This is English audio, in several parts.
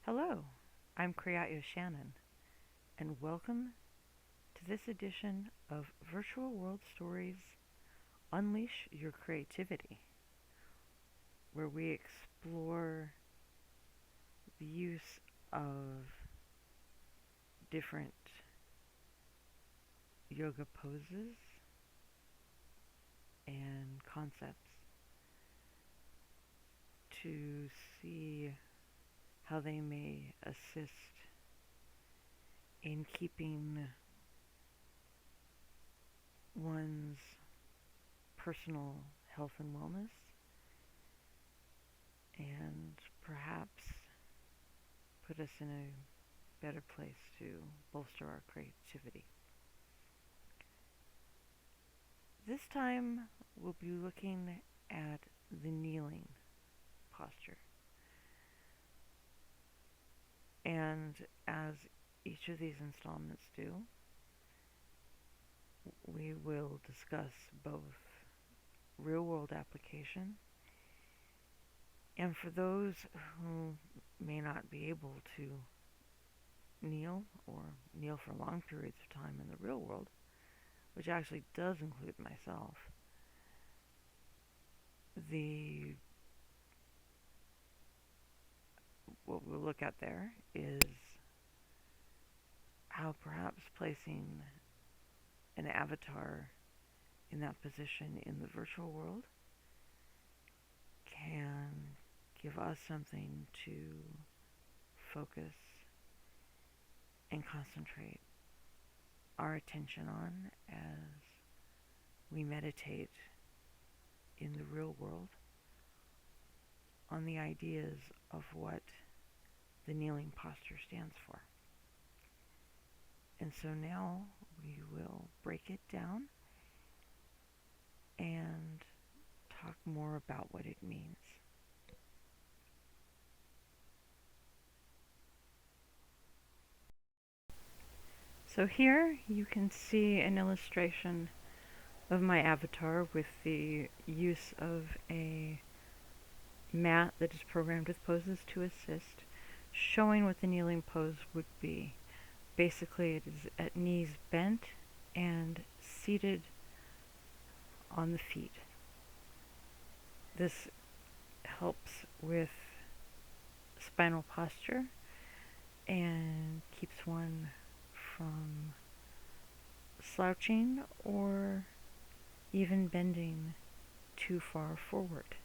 Hello, I'm Kreatya Shannon, and welcome to this edition of Virtual World Stories Unleash Your Creativity, where we explore the use of different yoga poses and concepts to see how they may assist in keeping one's personal health and wellness and perhaps put us in a better place to bolster our creativity. This time we'll be looking at the kneeling posture. And as each of these installments do, we will discuss both real-world application and for those who may not be able to kneel or kneel for long periods of time in the real world, which actually does include myself, what we'll look at there is how perhaps placing an avatar in that position in the virtual world can give us something to focus and concentrate our attention on as we meditate in the real world on the ideas of what the kneeling posture stands for. And so now we will break it down and talk more about what it means. So here you can see an illustration of my avatar with the use of a mat that is programmed with poses to assist, showing what the kneeling pose would be. Basically, it is at knees bent and seated on the feet. This helps with spinal posture and keeps one from slouching or even bending too far forward.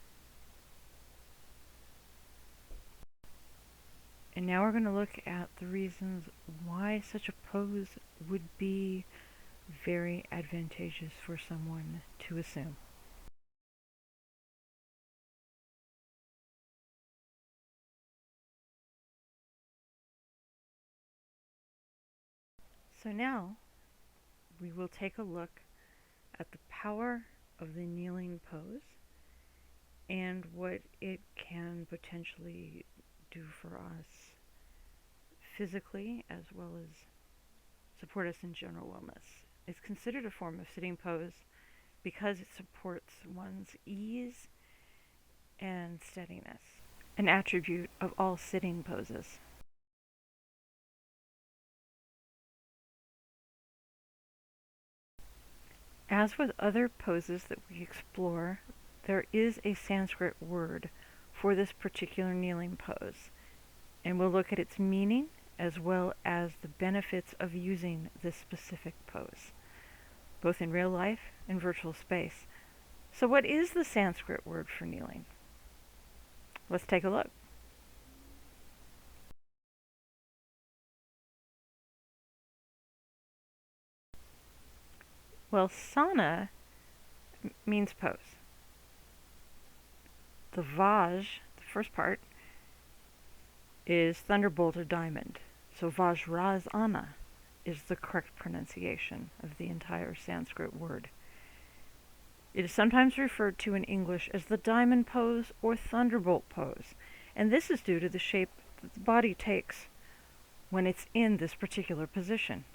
And now we're going to look at the reasons why such a pose would be very advantageous for someone to assume. So now we will take a look at the power of the kneeling pose and what it can potentially do for us physically as well as support us in general wellness. It's considered a form of sitting pose because it supports one's ease and steadiness, an attribute of all sitting poses. As with other poses that we explore, there is a Sanskrit word for this particular kneeling pose, and we'll look at its meaning as well as the benefits of using this specific pose, both in real life and virtual space. So what is the Sanskrit word for kneeling? Let's take a look. Well, sana means pose. The vaj, the first part, is thunderbolt or diamond. So vajrasana is the correct pronunciation of the entire Sanskrit word. It is sometimes referred to in English as the diamond pose or thunderbolt pose, and this is due to the shape that the body takes when it's in this particular position.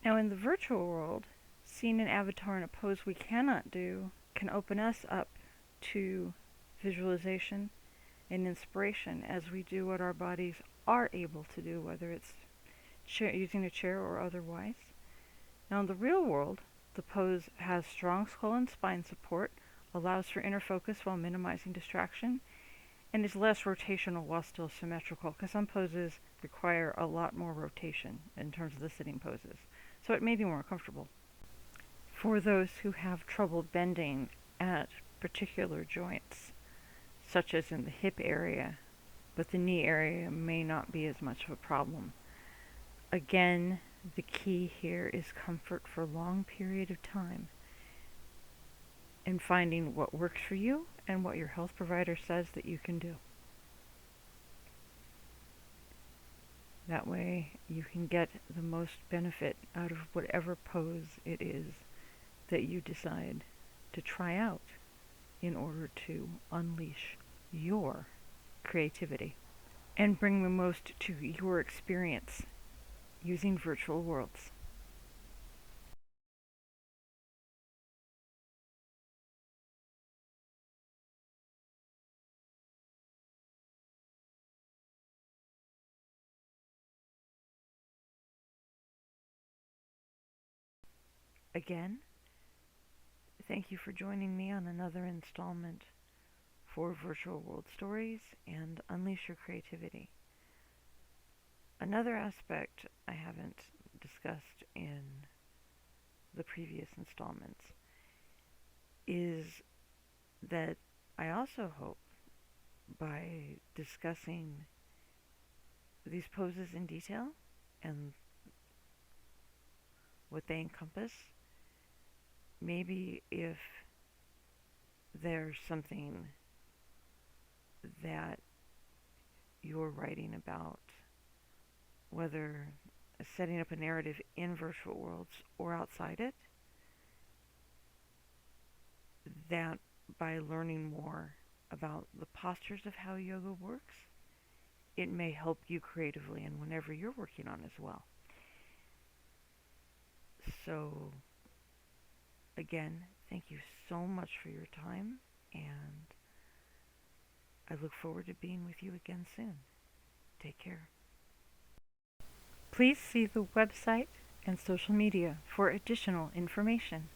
Now in the virtual world, seeing an avatar in a pose we cannot do can open us up to visualization and inspiration as we do what our bodies are able to do, whether it's using a chair or otherwise. Now, in the real world, the pose has strong skull and spine support, allows for inner focus while minimizing distraction, and is less rotational while still symmetrical, because some poses require a lot more rotation in terms of the sitting poses. So it may be more comfortable. For those who have trouble bending at particular joints, such as in the hip area, but the knee area may not be as much of a problem. Again, the key here is comfort for a long period of time and finding what works for you and what your health provider says that you can do. That way you can get the most benefit out of whatever pose it is that you decide to try out in order to unleash your creativity and bring the most to your experience using virtual worlds. Again, thank you for joining me on another installment for Virtual World Stories and Unleash Your Creativity. Another aspect I haven't discussed in the previous installments is that I also hope by discussing these poses in detail and what they encompass, maybe if there's something that you're writing about, whether setting up a narrative in virtual worlds or outside it, that by learning more about the postures of how yoga works, it may help you creatively and whenever you're working on as well. So, again, thank you so much for your time, and I look forward to being with you again soon. Take care. Please see the website and social media for additional information.